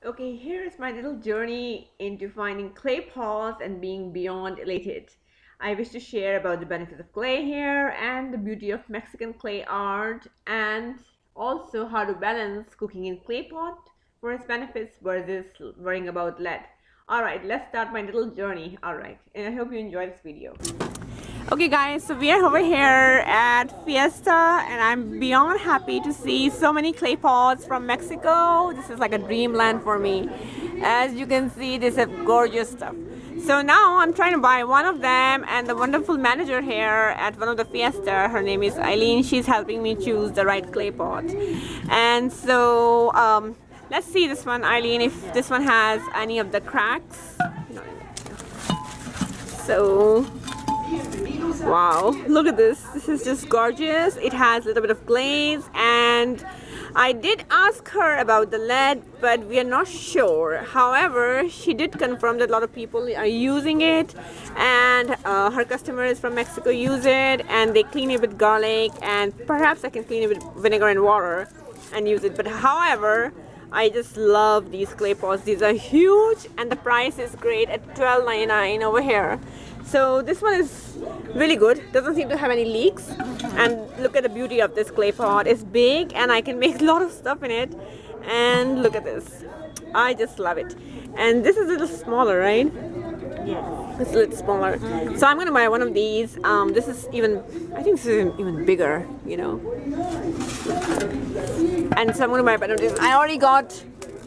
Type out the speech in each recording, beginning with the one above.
Okay, here is my little journey into finding clay pots and being beyond elated. I wish to share about the benefits of clay here and the beauty of Mexican clay art, and also how to balance cooking in clay pot for its benefits versus worrying about lead. Alright, let's start my little journey. Alright, and I hope you enjoy this video. Okay guys, so we are over here at Fiesta and I'm beyond happy to see so many clay pots from Mexico. This is like a dreamland for me. As you can see, this is gorgeous stuff. So now I'm trying to buy one of them, and the wonderful manager here at one of the Fiesta, her name is Eileen, she's helping me choose the right clay pot. And so let's see this one, Eileen, if this one has any of the cracks. So wow, look at this. This is just gorgeous. It has a little bit of glaze, and I did ask her about the lead, but we are not sure. However, she did confirm that a lot of people are using it, and her customers from Mexico use it, and they clean it with garlic, and perhaps I can clean it with vinegar and water and use it. But however, I just love these clay pots. These are huge, and the price is great at $12.99 over here. So this one is really good, doesn't seem to have any leaks, and look at the beauty of this clay pot. It's big and I can make a lot of stuff in it, and look at this. I just love it. And this is a little smaller, right? Yes. It's a little smaller. So I'm gonna buy one of these. This is even, I think this is even bigger, you know. And so I'm gonna buy one of these. I already got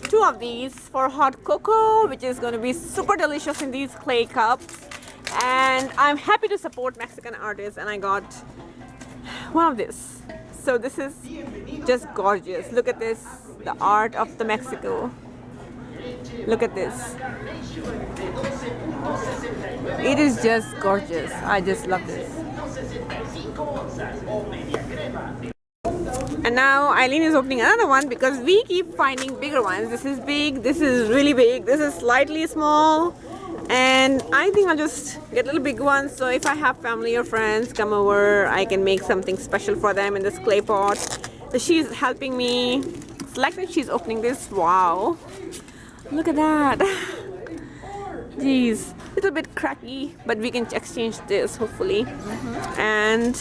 two of these for hot cocoa, which is gonna be super delicious in these clay cups. And I'm happy to support Mexican artists, and I got one of this. So this is just gorgeous. Look at this, the art of the Mexico. Look at this. It is just gorgeous. I just love this. And now Eileen is opening another one because we keep finding bigger ones. This is big, this is really big, this is slightly small. And I think I'll just get a little big one, so if I have family or friends come over, I can make something special for them in this clay pot. So she's helping me select it. She's opening this. Wow, look at that. Jeez, a little bit cracky, but we can exchange this hopefully. And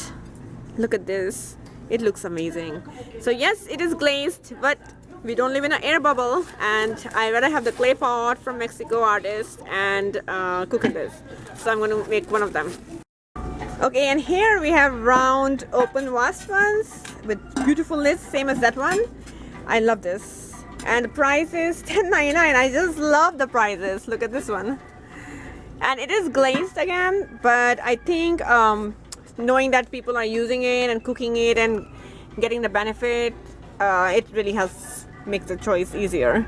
look at this, it looks amazing. So yes, it is glazed, but we don't live in an air bubble, and I rather have the clay pot from Mexico artist and cook in this. So I'm going to make one of them. Okay, and here we have round open vase ones with beautiful lids, same as that one. I love this. And the price is $10.99. I just love the prices. Look at this one. And it is glazed again, but I think knowing that people are using it and cooking it and getting the benefit, it really helps make the choice easier.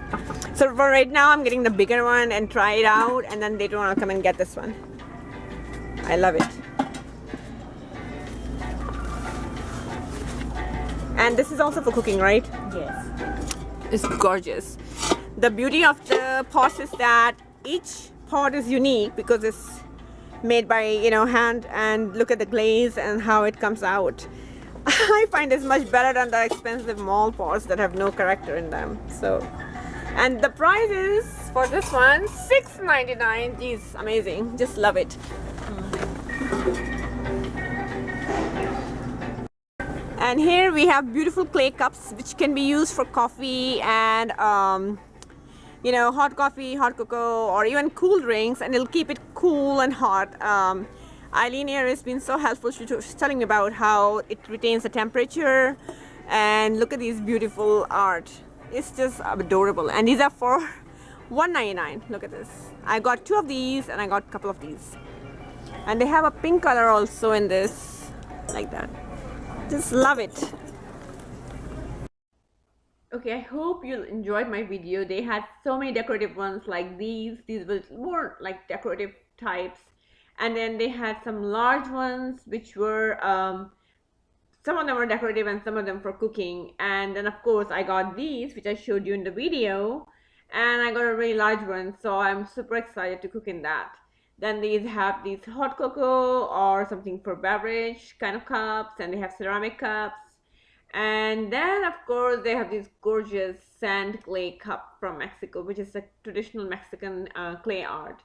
So for right now, I'm getting the bigger one and try it out, and then later on I'll come and get this one. I love it. And this is also for cooking, right? Yes. It's gorgeous. The beauty of the pots is that each pot is unique because it's made by, you know, hand, and look at the glaze and how it comes out. I find this much better than the expensive mall pots that have no character in them. So, and the price is for this one $6.99. Geez, amazing. Just love it. And here we have beautiful clay cups which can be used for coffee and you know, hot coffee, hot cocoa, or even cool drinks, and it'll keep it cool and hot. Eileen here has been so helpful. She's telling me about how it retains the temperature, and look at these beautiful art. It's just adorable, and these are for $1.99. Look at this. I got two of these and I got a couple of these, and they have a pink color also in this, like that. Just love it. Okay, I hope you enjoyed my video. They had so many decorative ones like these. These were more like decorative types. And then they had some large ones which were, some of them were decorative and some of them for cooking. And then of course I got these, which I showed you in the video. And I got a really large one, so I'm super excited to cook in that. Then these have these hot cocoa or something for beverage kind of cups, and they have ceramic cups. And then of course they have this gorgeous sand clay cup from Mexico, which is a traditional Mexican clay art.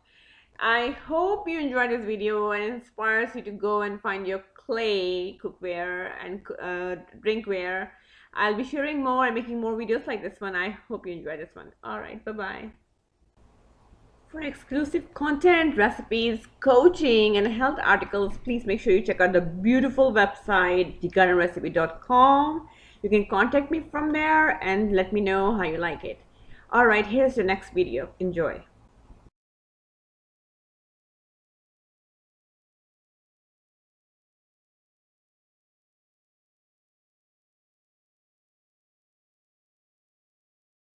I hope you enjoyed this video and inspires you to go and find your clay cookware and drinkware. I'll be sharing more and making more videos like this one. I hope you enjoyed this one. All right, bye bye. For exclusive content, recipes, coaching, and health articles, please make sure you check out the beautiful website, thegardenrecipe.com. You can contact me from there and let me know how you like it. All right, here's the next video. Enjoy.